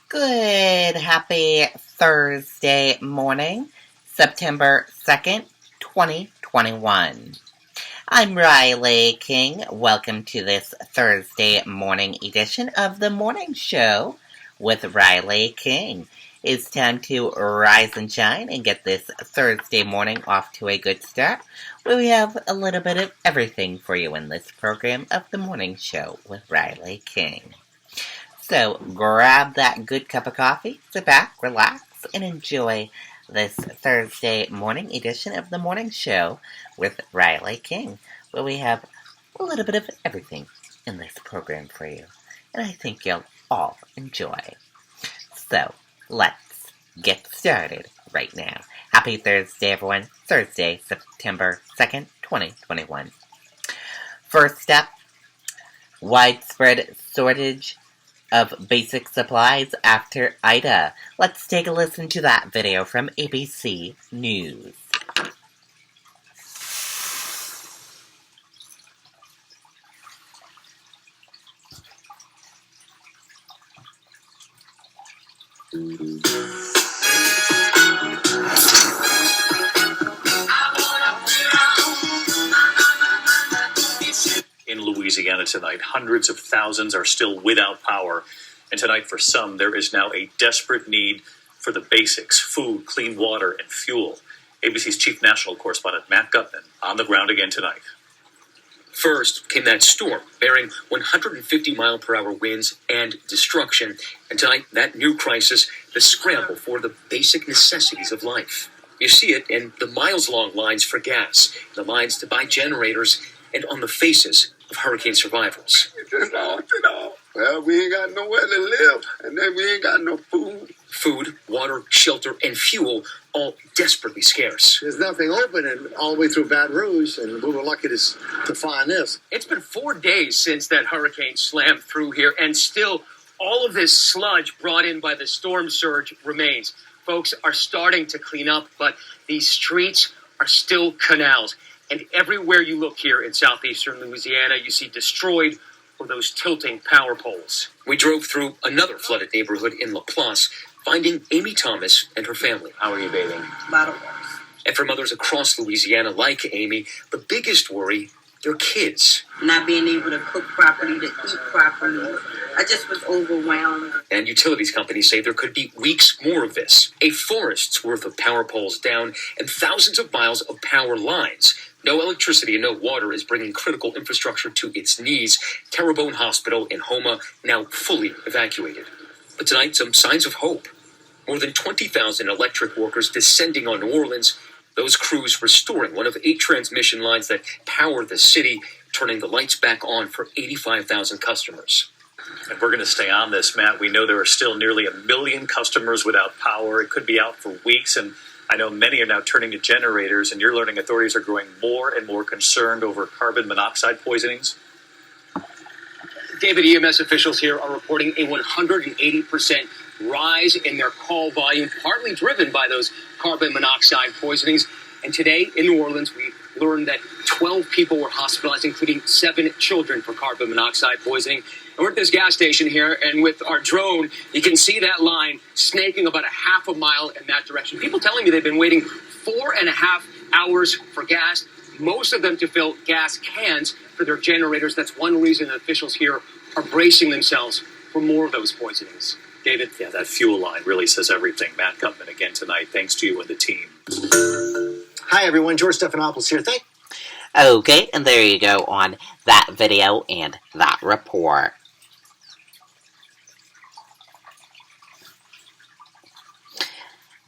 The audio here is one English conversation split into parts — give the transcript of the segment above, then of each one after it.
Good, happy Thursday morning, September 2nd, 2021. I'm Riley King. Welcome to this Thursday morning edition of The Morning Show with Riley King. It's time to rise and shine and get this Thursday morning off to a good start, where we have a little bit of everything for you in this program of The Morning Show with Riley King. So grab that good cup of coffee, sit back, relax, and enjoy this Thursday morning edition of The Morning Show with Riley King, where we have a little bit of everything in this program for you. And I think you'll all enjoy. So let's get started right now. Happy Thursday, everyone. Thursday, September 2nd, 2021. First up, widespread shortage of basic supplies after Ida. Let's take a listen to that video from ABC News. In Louisiana tonight, hundreds of thousands are still without power. And tonight, for some, there is now a desperate need for the basics: food, clean water, and fuel. ABC's chief national correspondent Matt Gutman on the ground again tonight. First came that storm, bearing 150-mile-per-hour winds and destruction. And tonight, that new crisis, the scramble for the basic necessities of life. You see it in the miles-long lines for gas, the lines to buy generators, and on the faces of hurricane survivors. Well, we ain't got nowhere to live, and then we ain't got no food. Food, water, shelter, and fuel, all desperately scarce. There's nothing open and all the way through Baton Rouge, and we were lucky to find this. It's been 4 days since that hurricane slammed through here, and still all of this sludge brought in by the storm surge remains. Folks are starting to clean up, but these streets are still canals. And everywhere you look here in southeastern Louisiana, you see destroyed or those tilting power poles. We drove through another flooded neighborhood in LaPlace, finding Amy Thomas and her family. How are you bathing? Bottled waters. And for mothers across Louisiana like Amy, the biggest worry, their kids. Not being able to cook properly, to eat properly. I just was overwhelmed. And utilities companies say there could be weeks more of this. A forest's worth of power poles down and thousands of miles of power lines. No electricity and no water is bringing critical infrastructure to its knees. Terrebonne Hospital in Houma now fully evacuated. But tonight, some signs of hope. More than 20,000 electric workers descending on New Orleans. Those crews restoring one of 8 transmission lines that power the city, turning the lights back on for 85,000 customers. And we're going to stay on this, Matt. We know there are still nearly 1 million customers without power. It could be out for weeks, and I know many are now turning to generators, and you're learning authorities are growing more and more concerned over carbon monoxide poisonings. David, EMS officials here are reporting a 180% rise in their call volume, partly driven by those carbon monoxide poisonings. And today in New Orleans, we learned that 12 people were hospitalized, including 7 children, for carbon monoxide poisoning. And we're at this gas station here, and with our drone, you can see that line snaking about a half a mile in that direction. People telling me they've been waiting 4.5 hours for gas, most of them to fill gas cans for their generators. That's one reason officials here are bracing themselves for more of those poisonings. David? Yeah, that fuel line really says everything. Matt Gutman again tonight. Thanks to you and the team. Hi, everyone. George Stephanopoulos here. Okay, and there you go on that video and that report.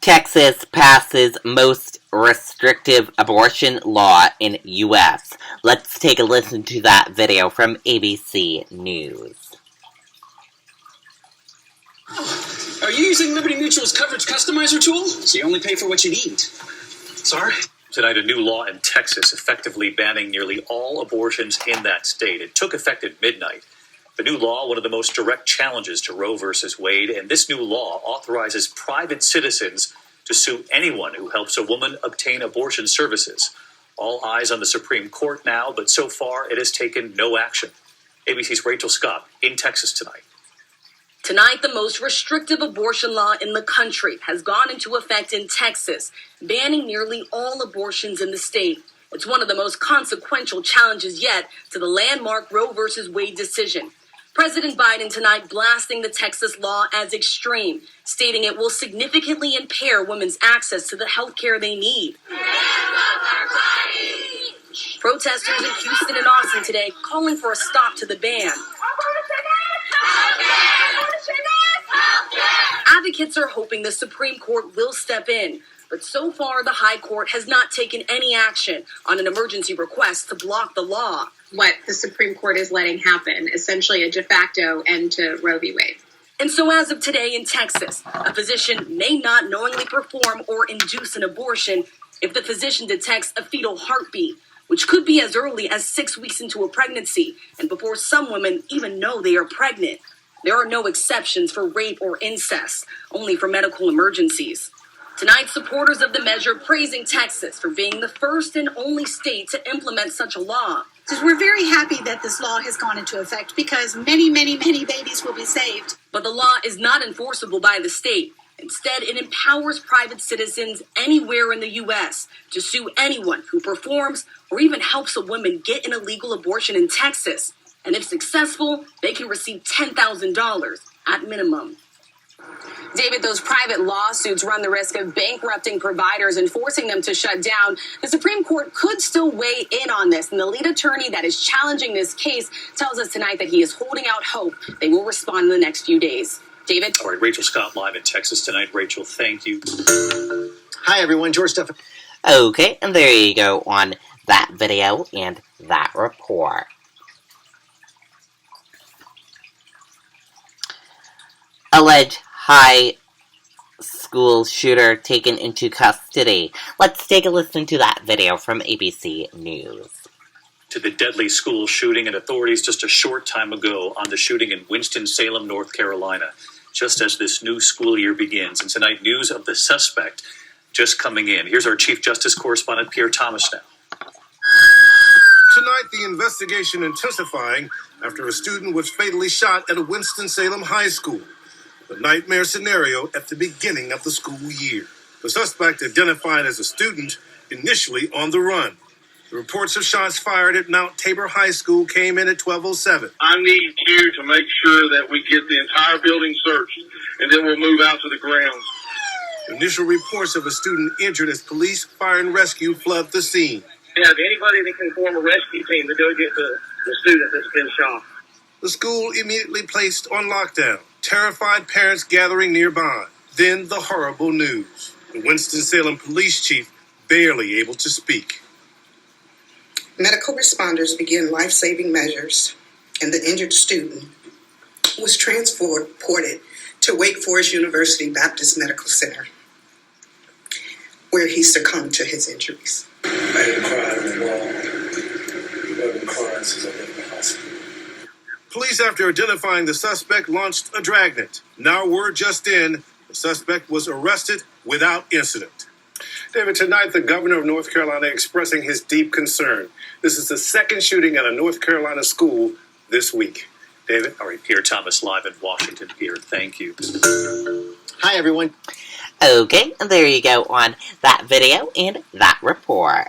Texas passes most restrictive abortion law in U.S. Let's take a listen to that video from ABC News. Are you using Liberty Mutual's coverage customizer tool? So you only pay for what you need. Sorry? Tonight, a new law in Texas effectively banning nearly all abortions in that state. It took effect at midnight. The new law, one of the most direct challenges to Roe versus Wade, and this new law authorizes private citizens to sue anyone who helps a woman obtain abortion services. All eyes on the Supreme Court now, but so far it has taken no action. ABC's Rachel Scott in Texas tonight. Tonight, the most restrictive abortion law in the country has gone into effect in Texas, banning nearly all abortions in the state. It's one of the most consequential challenges yet to the landmark Roe v. Wade decision. President Biden tonight blasting the Texas law as extreme, stating it will significantly impair women's access to the health care they need. Protesters in Houston and Austin today calling for a stop to the ban. Advocates are hoping the Supreme Court will step in, but so far the High Court has not taken any action on an emergency request to block the law. What the Supreme Court is letting happen, essentially a de facto end to Roe v. Wade. And so as of today in Texas, a physician may not knowingly perform or induce an abortion if the physician detects a fetal heartbeat, which could be as early as 6 weeks into a pregnancy and before some women even know they are pregnant. There are no exceptions for rape or incest, only for medical emergencies. Tonight, supporters of the measure praising Texas for being the first and only state to implement such a law. We're very happy that this law has gone into effect because many, many, many babies will be saved. But the law is not enforceable by the state. Instead, it empowers private citizens anywhere in the U.S. to sue anyone who performs or even helps a woman get an illegal abortion in Texas. And if successful, they can receive $10,000 at minimum. David, those private lawsuits run the risk of bankrupting providers and forcing them to shut down. The Supreme Court could still weigh in on this, and the lead attorney that is challenging this case tells us tonight that he is holding out hope they will respond in the next few days. David? All right, Rachel Scott live in Texas tonight. Rachel, thank you. Hi, everyone. George Stephan. Okay, and there you go on that video and that report. Alleged high school shooter taken into custody. Let's take a listen to that video from ABC News. To the deadly school shooting, and authorities just a short time ago on the shooting in Winston-Salem, North Carolina, just as this new school year begins. And tonight, news of the suspect just coming in. Here's our Chief Justice correspondent, Pierre Thomas now. Tonight, the investigation intensifying after a student was fatally shot at a Winston-Salem high school. The nightmare scenario at the beginning of the school year. The suspect, identified as a student, initially on the run. The reports of shots fired at Mount Tabor High School came in at 12:07. I need you to make sure that we get the entire building searched, and then we'll move out to the grounds. Initial reports of a student injured as police, fire, and rescue flood the scene. We have anybody that can form a rescue team to go get the student that's been shot. The school immediately placed on lockdown. Terrified parents gathering nearby. Then the horrible news. The Winston-Salem police chief barely able to speak. Medical responders began life-saving measures, and the injured student was transported to Wake Forest University Baptist Medical Center, where he succumbed to his injuries. I didn't cry on the wall. I've been crying since I've been in the hospital. Police, after identifying the suspect, launched a dragnet. Now word just in, the suspect was arrested without incident. David, tonight the governor of North Carolina expressing his deep concern. This is the second shooting at a North Carolina school this week. David? All right, Pierre Thomas live in Washington. Pierre, thank you. Hi, everyone. Okay, and there you go on that video and that report.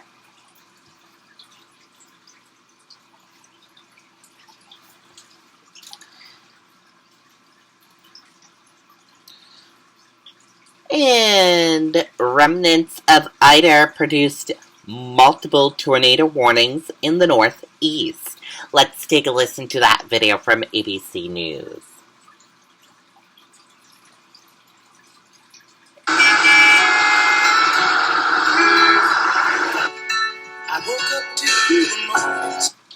And remnants of Ida produced multiple tornado warnings in the Northeast. Let's take a listen to that video from ABC News.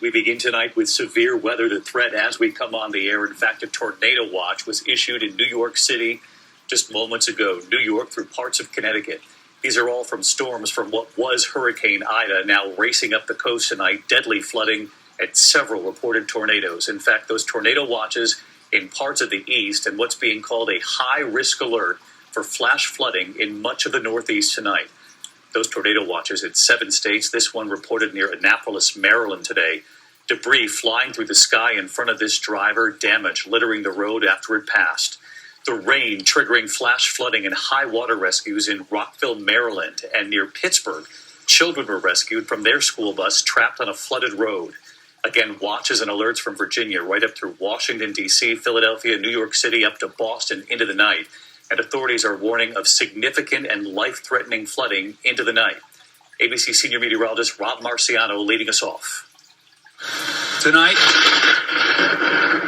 We begin tonight with severe weather. The threat as we come on the air. In fact, a tornado watch was issued in New York City just moments ago. New York through parts of Connecticut. These are all from storms from what was Hurricane Ida, now racing up the coast tonight. Deadly flooding at several reported tornadoes. In fact, those tornado watches in parts of the east and what's being called a high-risk alert for flash flooding in much of the Northeast tonight. Those tornado watches in 7 states. This one reported near Annapolis, Maryland today. Debris flying through the sky in front of this driver, damage littering the road after it passed. The rain triggering flash flooding and high water rescues in Rockville, Maryland, and near Pittsburgh. Children were rescued from their school bus trapped on a flooded road. Again, watches and alerts from Virginia right up through Washington, D.C., Philadelphia, New York City, up to Boston into the night. And authorities are warning of significant and life-threatening flooding into the night. ABC senior meteorologist Rob Marciano leading us off. Tonight,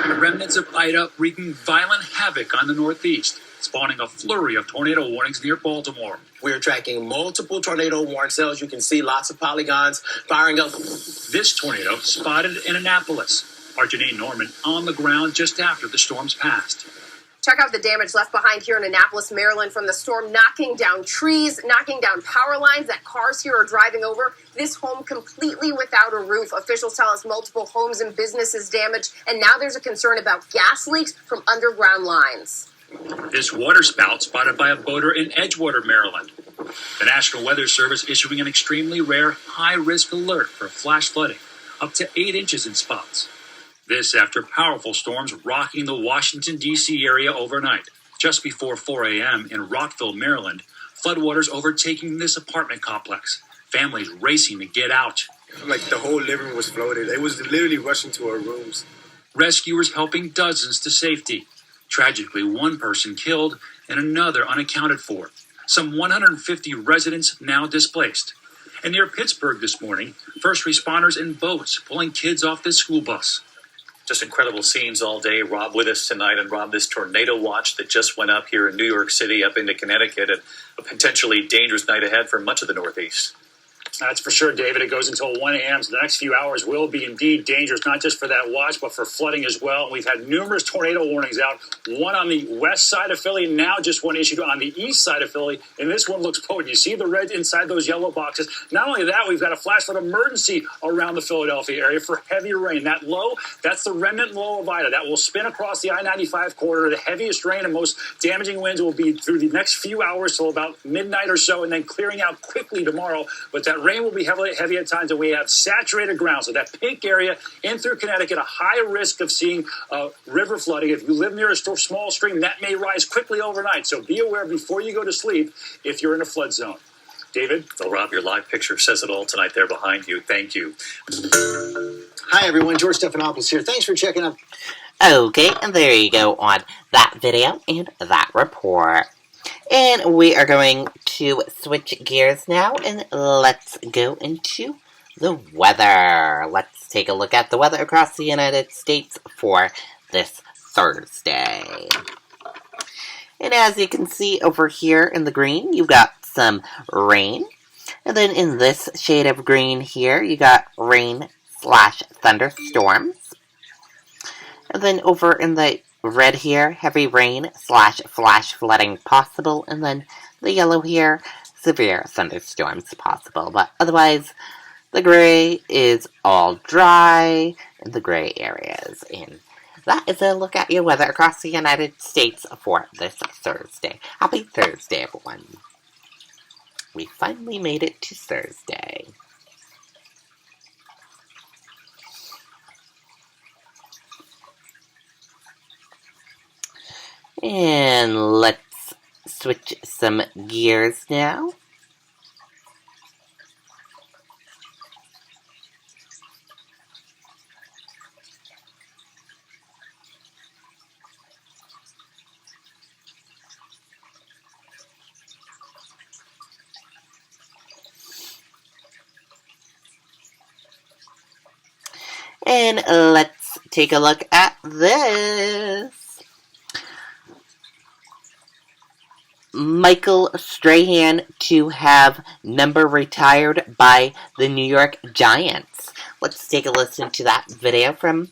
the remnants of Ida wreaking violent havoc on the Northeast, spawning a flurry of tornado warnings near Baltimore. We're tracking multiple tornado warning cells. You can see lots of polygons firing up. This tornado spotted in Annapolis. Our Janine Norman on the ground just after the storms passed. Check out the damage left behind here in Annapolis, Maryland from the storm, knocking down trees, knocking down power lines that cars here are driving over. This home completely without a roof. Officials tell us multiple homes and businesses damaged, and now there's a concern about gas leaks from underground lines. This water spout spotted by a boater in Edgewater, Maryland. The National Weather Service issuing an extremely rare high-risk alert for flash flooding, up to 8 inches in spots. This after powerful storms rocking the Washington, D.C. area overnight. Just before 4 a.m. in Rockville, Maryland, floodwaters overtaking this apartment complex. Families racing to get out. Like the whole living room was flooded. It was literally rushing to our rooms. Rescuers helping dozens to safety. Tragically, one person killed and another unaccounted for. Some 150 residents now displaced. And near Pittsburgh this morning, first responders in boats pulling kids off this school bus. Just incredible scenes all day. Rob with us tonight. And Rob, this tornado watch that just went up here in New York City, up into Connecticut, and a potentially dangerous night ahead for much of the Northeast. That's for sure, David. It goes until 1 a.m., so the next few hours will be indeed dangerous, not just for that watch, but for flooding as well. And we've had numerous tornado warnings out, one on the west side of Philly, now just one issued on the east side of Philly, and this one looks potent. You see the red inside those yellow boxes. Not only that, we've got a flash flood emergency around the Philadelphia area for heavy rain. That low, that's the remnant low of Ida. That will spin across the I-95 corridor. The heaviest rain and most damaging winds will be through the next few hours till about midnight or so, and then clearing out quickly tomorrow. But that rain will be heavy at times, and we have saturated ground. So that pink area in through Connecticut, a high risk of seeing river flooding. If you live near a small stream, that may rise quickly overnight. So be aware before you go to sleep if you're in a flood zone. David? Well, Rob, your live picture says it all tonight there behind you. Thank you. Hi, everyone. George Stephanopoulos here. Thanks for checking out. Okay, and there you go on that video and that report. And we are going to switch gears now, and let's go into the weather. Let's take a look at the weather across the United States for this Thursday. And as you can see over here in the green, you've got some rain. And then in this shade of green here, you got rain/thunderstorms. And then over in the red here, heavy rain/flash flooding possible. And then the yellow here, severe thunderstorms possible. But otherwise, the gray is all dry in the gray areas. And that is a look at your weather across the United States for this Thursday. Happy Thursday, everyone. We finally made it to Thursday. And let's switch some gears now. And let's take a look at this. Michael Strahan to have number retired by the New York Giants. Let's take a listen to that video from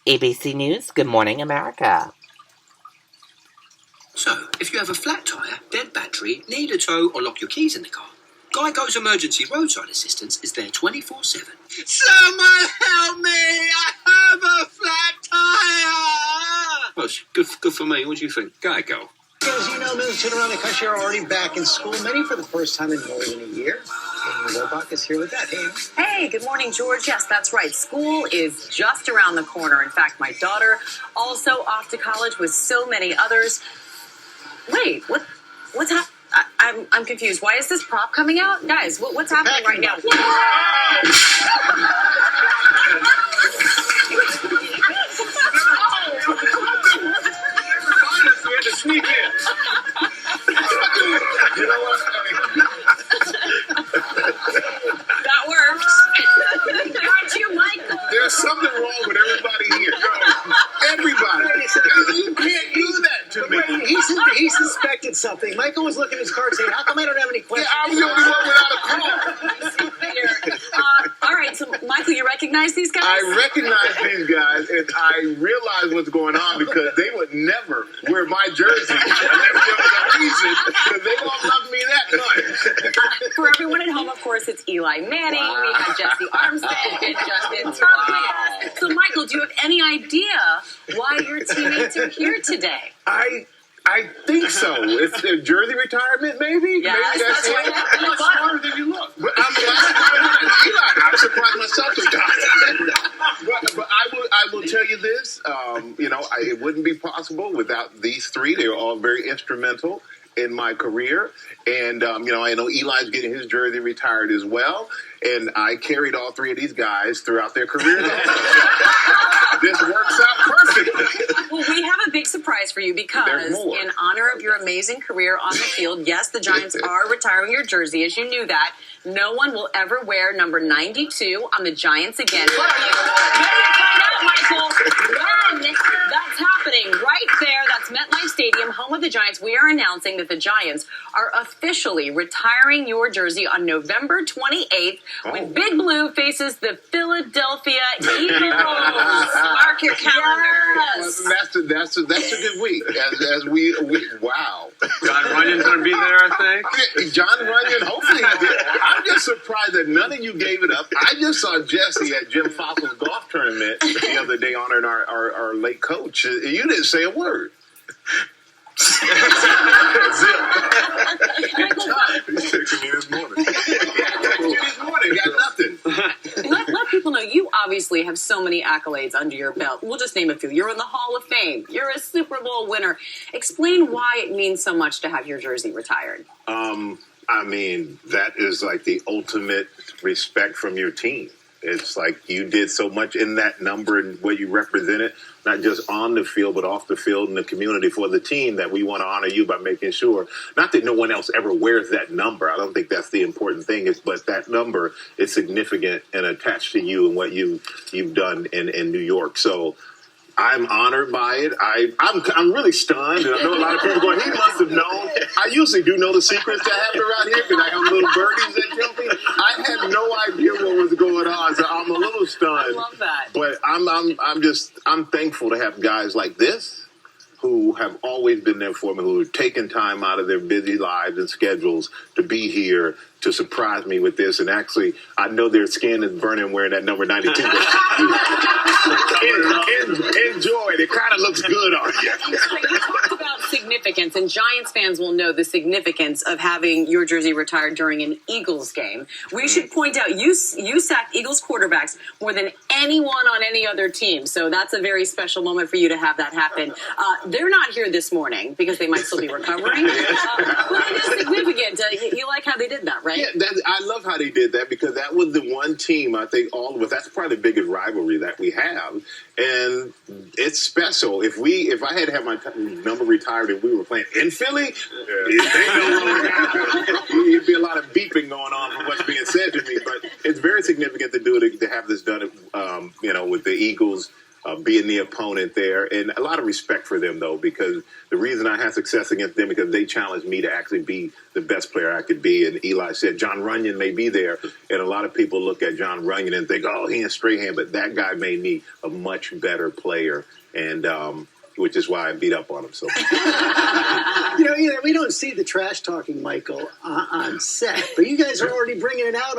ABC News. Good morning, America. So, if you have a flat tyre, dead battery, need a tow, or lock your keys in the car, Geico's Emergency Roadside Assistance is there 24/7. Someone help me! I have a flat tire! Well, it's good for me. What do you think? Geico. As you know, military around the country are already back in school, many for the first time in more than a year. Amy Robach is here with that. Hey, Amy. Hey, good morning, George. Yes, that's right. School is just around the corner. In fact, my daughter also off to college with so many others. Wait, what's happening? I'm confused. Why is this prop coming out? Guys, what's happening right now? We had to sneak in. You know what? That works. Got you, Michael. There's something wrong with everybody here. Everybody. You can't do that to me. He suspected something. Michael was looking at his card saying, how come I don't have any questions? Yeah, I was the only one without a call. All right, so Michael, you recognize these guys? I recognize these guys, and I realize what's going on because they would never wear my jersey unless there was a reason, because they don't love me that much. For everyone at home, of course, it's Eli Manning. Wow. We have Jesse Armstead and Justin Tucker. So, Michael, do you have any idea why your teammates are here today? I think so. It's a jersey retirement, maybe? Yes, maybe that's right. it. You're smarter than you look. But I'm surprised myself sometimes. But I will tell you this. It wouldn't be possible without these three. They were all very instrumental in my career. And, I know Eli's getting his jersey retired as well. And I carried all three of these guys throughout their careers. This works out perfectly. Well, we have a big surprise for you because in honor of your amazing career on the field, yes, the Giants are retiring your jersey, as you knew that. No one will ever wear number 92 on the Giants again. But are you ready to find out, Michael? When that's happening right there, that's MetLife Stadium, home of the Giants. We are announcing that the Giants are officially retiring your jersey on November 28th when Big Blue faces the Philadelphia Eagles. Mark your calendars. Well, that's a good week. As we wow. John Runyon's going to be there, I think. John Runyon, hopefully he did. I'm just surprised that none of you gave it up. I just saw Jesse at Jim Fossil's golf tournament the other day honoring our late coach. You didn't say a word. He's texting me this morning. Got nothing. Let people know you obviously have so many accolades under your belt. We'll just name a few. You're in the Hall of Fame. You're a Super Bowl winner. Explain why it means so much to have your jersey retired. That is like the ultimate respect from your team. It's like you did so much in that number and what you represented, not just on the field, but off the field in the community for the team, that we want to honor you by making sure, not that no one else ever wears that number. I don't think that's the important thing, but that number is significant and attached to you and what you've done in New York. So I'm honored by it. I'm really stunned, and I know a lot of people going, he must have known. I usually do know the secrets that happen around here because I have little birdies that tell me. I had no idea what was going on, so I'm a little stunned. I love that. But I'm thankful to have guys like this who have always been there for me, who have taken time out of their busy lives and schedules to be here to surprise me with this. And actually, I know their skin is burning wearing that number 92. Enjoy it. It kind of looks good on you. You talked about significance, and Giants fans will know the significance of having your jersey retired during an Eagles game. We should point out you sacked Eagles quarterbacks more than anyone on any other team, so that's a very special moment for you to have that happen. They're not here this morning because they might still be recovering, but it is significant. You like how they did that, right? Yeah, I love how they did that because that was the one team, I think all of us, that's probably the biggest rivalry that we have. And it's special. If I had to have my number retired and we were playing in Philly, it'd be a lot of beeping going on from what's being said to me. But it's very significant to do it, to have this done, with the Eagles. Being the opponent there, and a lot of respect for them, though, because the reason I had success against them because they challenged me to actually be the best player I could be. And Eli said, John Runyon may be there, and a lot of people look at John Runyon and think, oh, he ain't Strahan, but that guy made me a much better player. And which is why I beat up on him so much. We don't see the trash talking Michael on set, but you guys are already bringing it out.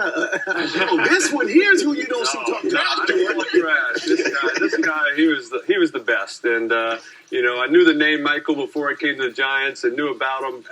This one here's who you don't see talking trash. This guy, he was the best, and I knew the name Michael before I came to the Giants. I knew about him,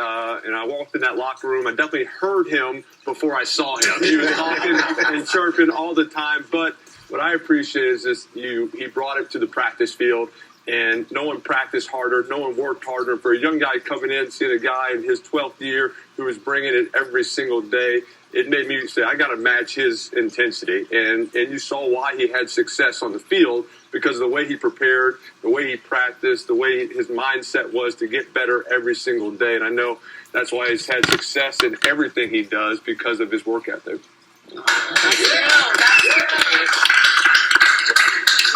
and I walked in that locker room. I definitely heard him before I saw him. He was talking and chirping all the time. But what I appreciate is just he brought it to the practice field. And no one practiced harder. No one worked harder. For a young guy coming in, seeing a guy in his 12th year who was bringing it every single day, it made me say, I got to match his intensity. And you saw why he had success on the field, because of the way he prepared, the way he practiced, the way his mindset was to get better every single day. And I know that's why he's had success in everything he does, because of his work ethic.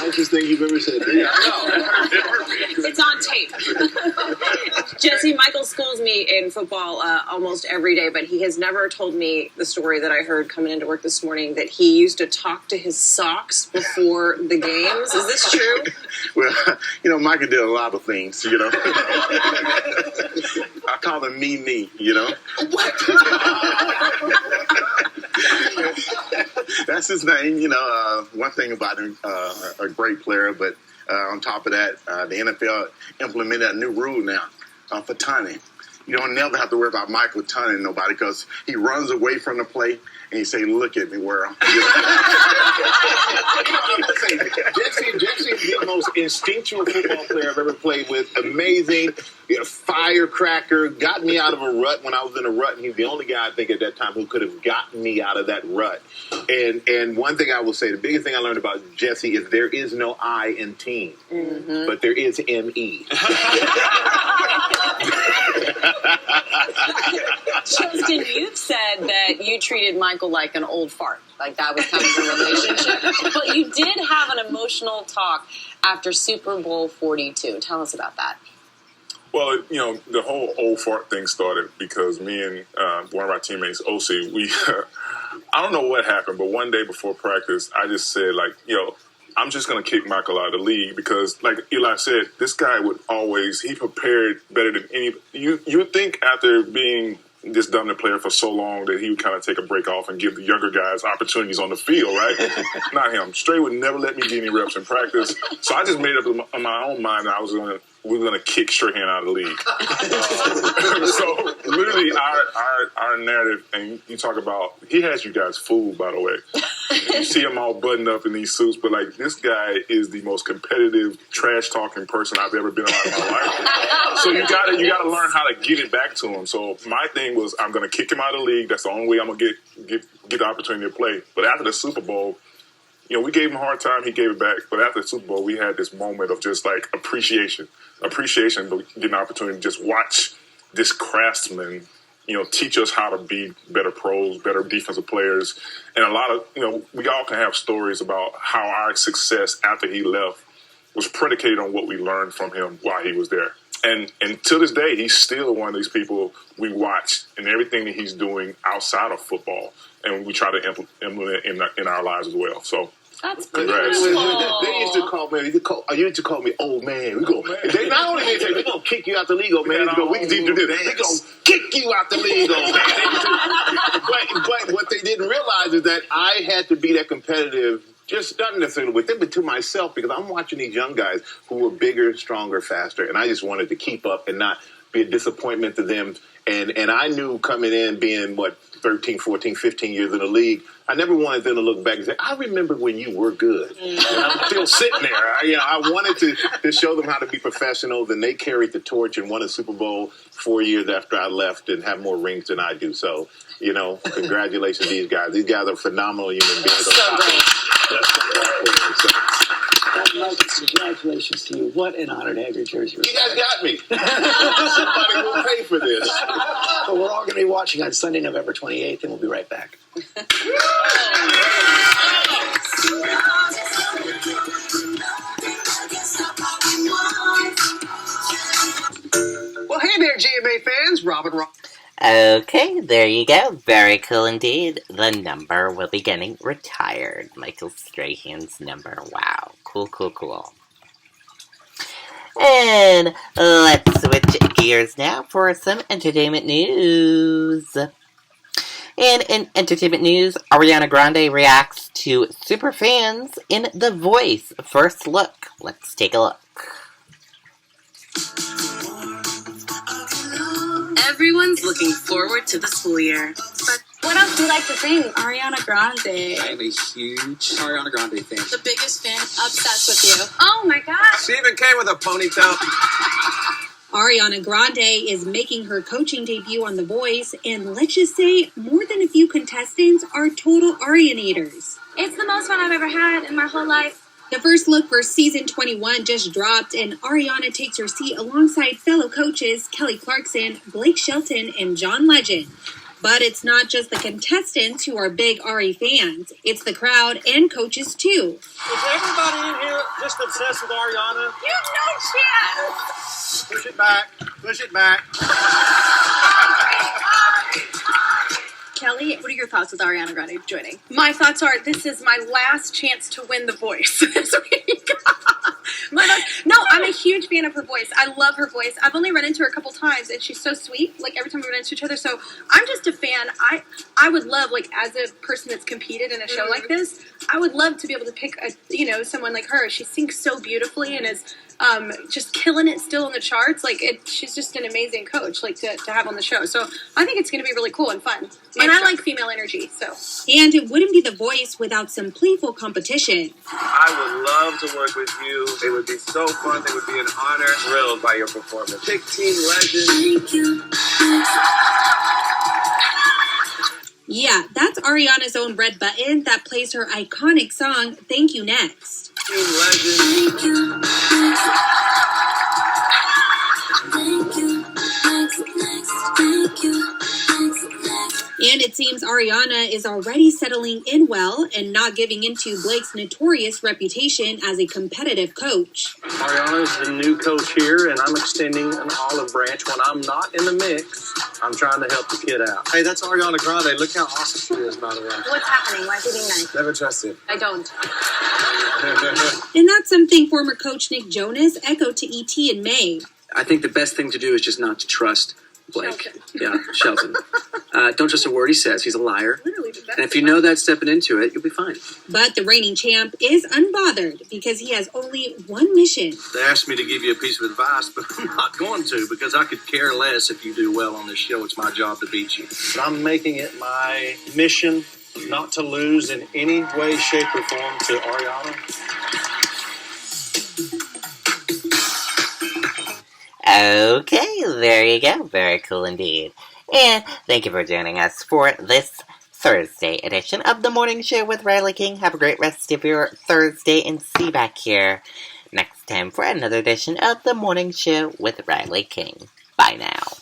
Nicest thing you've ever said. Yeah, I know. It's on tape. Jesse, Michael schools me in football almost every day, but he has never told me the story that I heard coming into work this morning, that he used to talk to his socks before the games. Is this true? Well, Michael did a lot of things, I call him me, What? That's his name, one thing about him, a great player, but on top of that, the NFL implemented a new rule now for taunting. You don't never have to worry about Michael taunting nobody, because he runs away from the play and he say, "Look at me, world." Jesse is the most instinctual football player I've ever played with. Amazing, firecracker, got me out of a rut when I was in a rut, and he's the only guy I think at that time who could have gotten me out of that rut. And one thing I will say, the biggest thing I learned about Jesse is there is no I in team, but there is M-E. Justin, you've said that you treated Michael like an old fart. Like that was kind of the relationship. But you did have an emotional talk after Super Bowl 42. Tell us about that. Well, the whole old fart thing started because me and one of our teammates, OC, I don't know what happened, but one day before practice, I just said, I'm just going to kick Michael out of the league because, like Eli said, this guy he prepared better than any. You would think after being this dominant player for so long that he would kind of take a break off and give the younger guys opportunities on the field, right? Not him. Stray would never let me get any reps in practice. So I just made up in my own mind that we were going to kick Strahan out of the league. So literally our narrative, and you talk about, he has you guys fooled, by the way. You see him all buttoned up in these suits, but this guy is the most competitive, trash-talking person I've ever been around in my life. So you got to learn how to get it back to him. So my thing was, I'm going to kick him out of the league. That's the only way I'm going to get the opportunity to play. But after the Super Bowl, we gave him a hard time. He gave it back. But after the Super Bowl, we had this moment of just appreciation, but getting an opportunity to just watch this craftsman, teach us how to be better pros, better defensive players. And a lot of, we all can have stories about how our success after he left was predicated on what we learned from him while he was there. And to this day, he's still one of these people we watch in everything that he's doing outside of football. And we try to implement in our lives as well. So. That's congrats. They used to call me. You used to call me old man. We go. They not only did they say we're gonna kick you out the league, old man. They go. We can do this. We're gonna kick you out the league, old man. But what they didn't realize is that I had to be that competitive. Just not necessarily with them, but to myself, because I'm watching these young guys who were bigger, stronger, faster, and I just wanted to keep up and not be a disappointment to them. And I knew coming in, being 13, 14, 15 years in the league, I never wanted them to look back and say, I remember when you were good. And I'm still sitting there. I wanted to show them how to be professionals, and they carried the torch and won a Super Bowl 4 years after I left and have more rings than I do. So, congratulations to these guys. These guys are phenomenal human beings. So great. Congratulations to you. What an honor to have your jersey. You guys got me. Somebody will pay for this. But we're all going to be watching on Sunday, November 28th, and we'll be right back. Well, hey there, GMA fans. Robin. Okay, there you go. Very cool indeed. The number will be getting retired. Michael Strahan's number. Wow. Cool. And let's switch gears now for some entertainment news. And in entertainment news, Ariana Grande reacts to superfans in The Voice first look. Let's take a look. Everyone's looking forward to the school year. But what else do you like to sing? Ariana Grande. I am a huge Ariana Grande fan. The biggest fan, obsessed with you. Oh my gosh. She even came with a ponytail. Ariana Grande is making her coaching debut on The Voice, and let's just say more than a few contestants are total Arianators. It's the most fun I've ever had in my whole life. The first look for season 21 just dropped, and Ariana takes her seat alongside fellow coaches Kelly Clarkson, Blake Shelton, and John Legend. But it's not just the contestants who are big Ari fans. It's the crowd and coaches too. Is everybody in here just obsessed with Ariana? You have no chance. Push it back. Push it back. Kelly, what are your thoughts with Ariana Grande joining? My thoughts are, this is my last chance to win The Voice. No, I'm a huge fan of her voice. I love her voice. I've only run into her a couple times, and she's so sweet. Like, every time we run into each other. So I'm just a fan. I would love, like, as a person that's competed in a show like this, I would love to be able to pick someone like her. She sings so beautifully and is just killing it still in the charts. Like, she's just an amazing coach, like, to have on the show. So I think it's going to be really cool and fun. And I like female energy, so. And it wouldn't be The Voice without some playful competition. I would love to work with you. It would be so fun. It would be an honor. Thrilled by your performance. Pick Team Legend. Thank you. Yeah, that's Ariana's own red button that plays her iconic song, Thank You Next. Team Legend. Thank you. Thank you. Next. Thank you. Next. And it seems Ariana is already settling in well and not giving into Blake's notorious reputation as a competitive coach. Ariana's the new coach here, and I'm extending an olive branch when I'm not in the mix. I'm trying to help the kid out. Hey, that's Ariana Grande. Look how awesome she is, by the way. What's happening? Why is he being nice? Never trust him. I don't. And that's something former coach Nick Jonas echoed to ET in May. I think the best thing to do is just not to trust Blake. Shelton. Yeah, Shelton. Don't trust a word he says. He's a liar. Literally the best. And if you know that stepping into it, you'll be fine. But the reigning champ is unbothered because he has only one mission. They asked me to give you a piece of advice, but I'm not going to because I could care less if you do well on this show. It's my job to beat you. But I'm making it my mission not to lose in any way, shape, or form to Ariana. Okay, there you go. Very cool indeed. And thank you for joining us for this Thursday edition of The Morning Show with Riley King. Have a great rest of your Thursday and see you back here next time for another edition of The Morning Show with Riley King. Bye now.